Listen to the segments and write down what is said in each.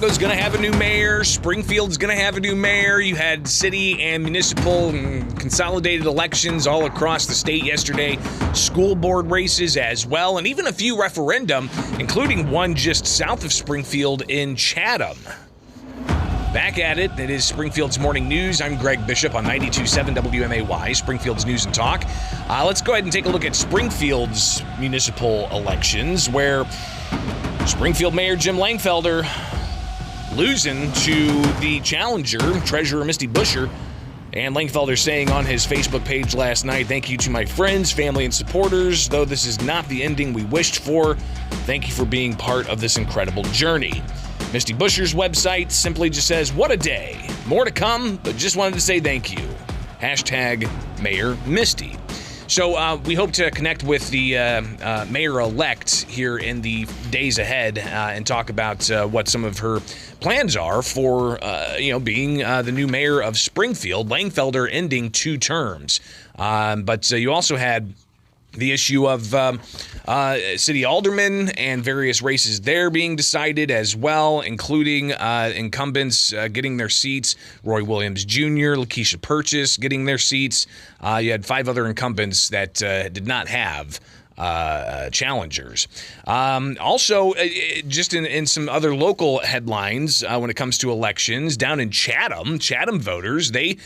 Chicago's going to have a new mayor. Springfield's going to have a new mayor. You had city and municipal and consolidated elections all across the state yesterday. School board races as well, and even a few referendum, including one just south of Springfield in Chatham. Back at it. It is Springfield's Morning News. I'm Greg Bishop on 92.7 WMAY, Springfield's News and Talk. Let's go ahead and take a look at Springfield's municipal elections, where Springfield Mayor Jim Langfelder losing to the challenger, Treasurer Misty Buscher. And Langfelder saying on his Facebook page last night, "Thank you to my friends, family, and supporters. Though this is not the ending we wished for, thank you for being part of this incredible journey." Misty Buscher's website simply just says, "What a day. More to come, but just wanted to say thank you. Hashtag Mayor Misty." So we hope to connect with the mayor-elect here in the days ahead and talk about what some of her plans are for, being the new mayor of Springfield. Langfelder ending 2 terms. But you also had the issue of city aldermen and various races there being decided as well, including incumbents getting their seats. Roy Williams Jr., Lakeisha Purchase getting their seats. You had 5 other incumbents that did not have challengers. Also, just in some other local headlines when it comes to elections, down in Chatham voters, they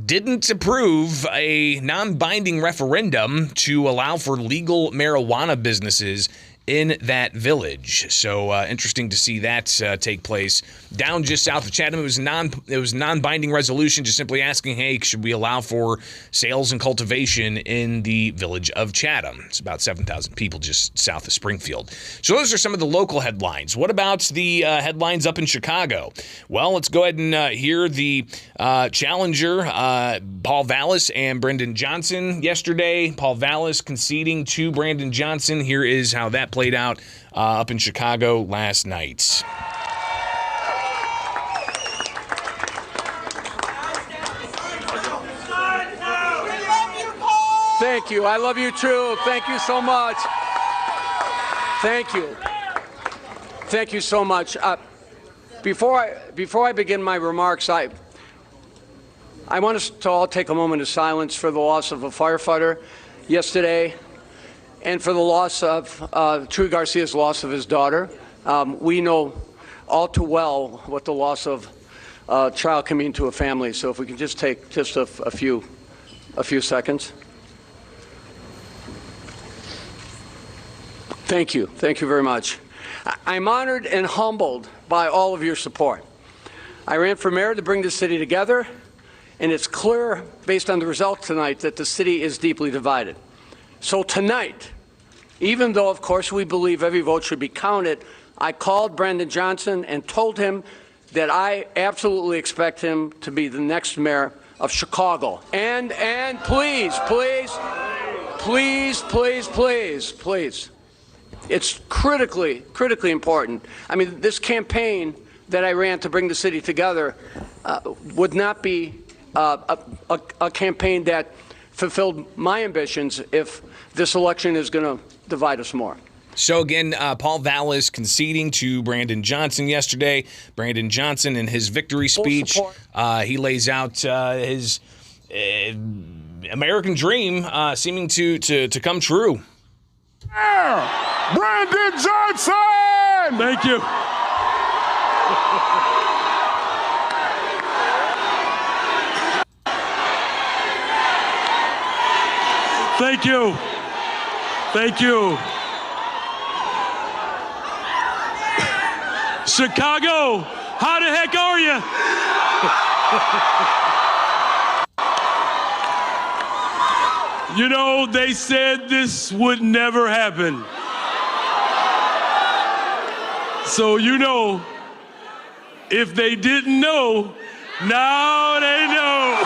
didn't approve a non-binding referendum to allow for legal marijuana businesses in that village. So interesting to see that take place down just south of Chatham. It was a non-binding resolution, just simply asking, hey, should we allow for sales and cultivation in the village of Chatham? It's about 7,000 people just south of Springfield. So those are some of the local headlines. What about the headlines up in Chicago? Well, let's go ahead and hear the challenger, Paul Vallis and Brendan Johnson yesterday. Paul Vallis conceding to Brandon Johnson. Here is how that played out up in Chicago last night. Thank you. I love you too. Thank you so much. Thank you. Thank you so much. Before I begin my remarks, I want us to all take a moment of silence for the loss of a firefighter yesterday, and for the loss of Troy Garcia's loss of his daughter. We know all too well what the loss of a child can mean to a family. So if we can just take just a few seconds. Thank you. Thank you very much. I'm honored and humbled by all of your support. I ran for mayor to bring the city together, and it's clear, based on the results tonight, that the city is deeply divided. So tonight, even though, of course, we believe every vote should be counted, I called Brandon Johnson and told him that I absolutely expect him to be the next mayor of Chicago. And please, it's critically important. I mean, this campaign that I ran to bring the city together would not be a campaign that fulfilled my ambitions if this election is going to divide us more. So again, Paul Vallis conceding to Brandon Johnson yesterday. Brandon Johnson, in his victory speech, he lays out his American dream seeming to come true. Brandon Johnson! Thank you. Thank you. Thank you. Chicago, how the heck are you? You know, they said this would never happen. So, you know, if they didn't know, now they know.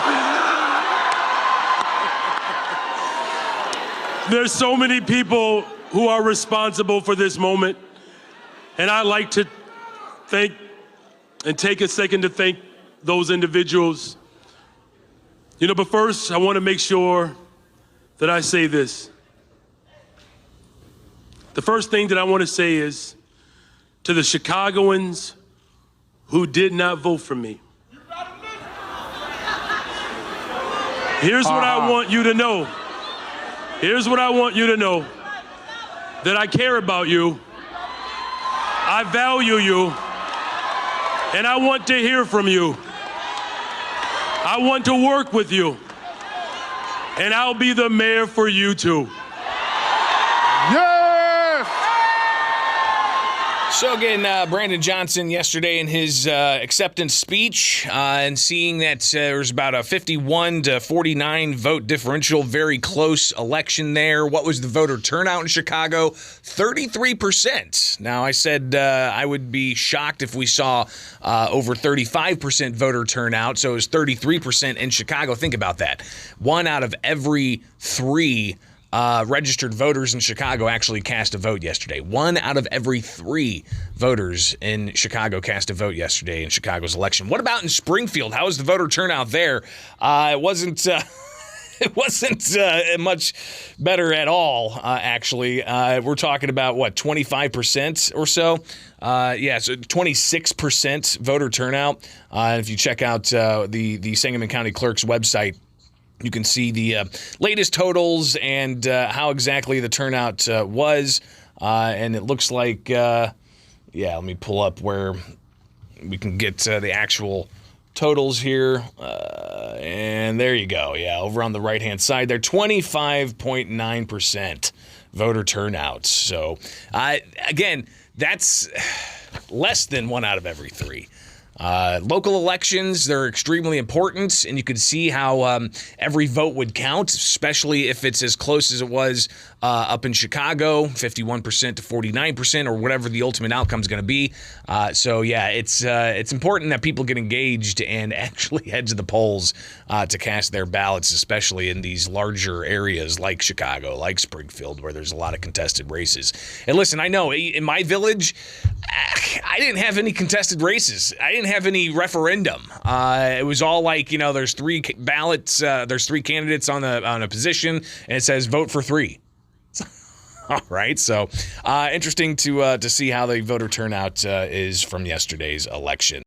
There's so many people who are responsible for this moment, and I'd like to thank and take a second to thank those individuals. You know, but first, I want to make sure that I say this. The first thing that I want to say is to the Chicagoans who did not vote for me. Here's what I want you to know. Here's what I want you to know. That I care about you. I value you. And I want to hear from you. I want to work with you. And I'll be the mayor for you too. So again, Brandon Johnson yesterday in his acceptance speech, and seeing that there was about a 51 to 49 vote differential, very close election there. What was the voter turnout in Chicago? 33%. Now, I said I would be shocked if we saw over 35% voter turnout, so it was 33% in Chicago. Think about that. 1 out of every 3 registered voters in Chicago actually cast a vote yesterday. 1 out of every 3 voters in Chicago cast a vote yesterday in Chicago's election. What about in Springfield? How was the voter turnout there? It wasn't much better at all, actually. We're talking about, 25% or so? So 26% voter turnout. If you check out the Sangamon County Clerk's website, you can see the latest totals and how exactly the turnout was. And it looks like, let me pull up where we can get the actual totals here. And there you go. Yeah, over on the right-hand side there, 25.9% voter turnout. So, again, that's less than 1 out of every 3. Local elections, they're extremely important, and you could see how every vote would count, especially if it's as close as it was up in Chicago, 51% to 49%, or whatever the ultimate outcome is going to be. It's important that people get engaged and actually head to the polls to cast their ballots, especially in these larger areas like Chicago, like Springfield, where there's a lot of contested races. And listen, I know in my village, I didn't have any contested races. I didn't have any referendum. It was all like, there's 3 ballots, there's 3 candidates on a position, and it says vote for 3. All right, so interesting to see how the voter turnout is from yesterday's election.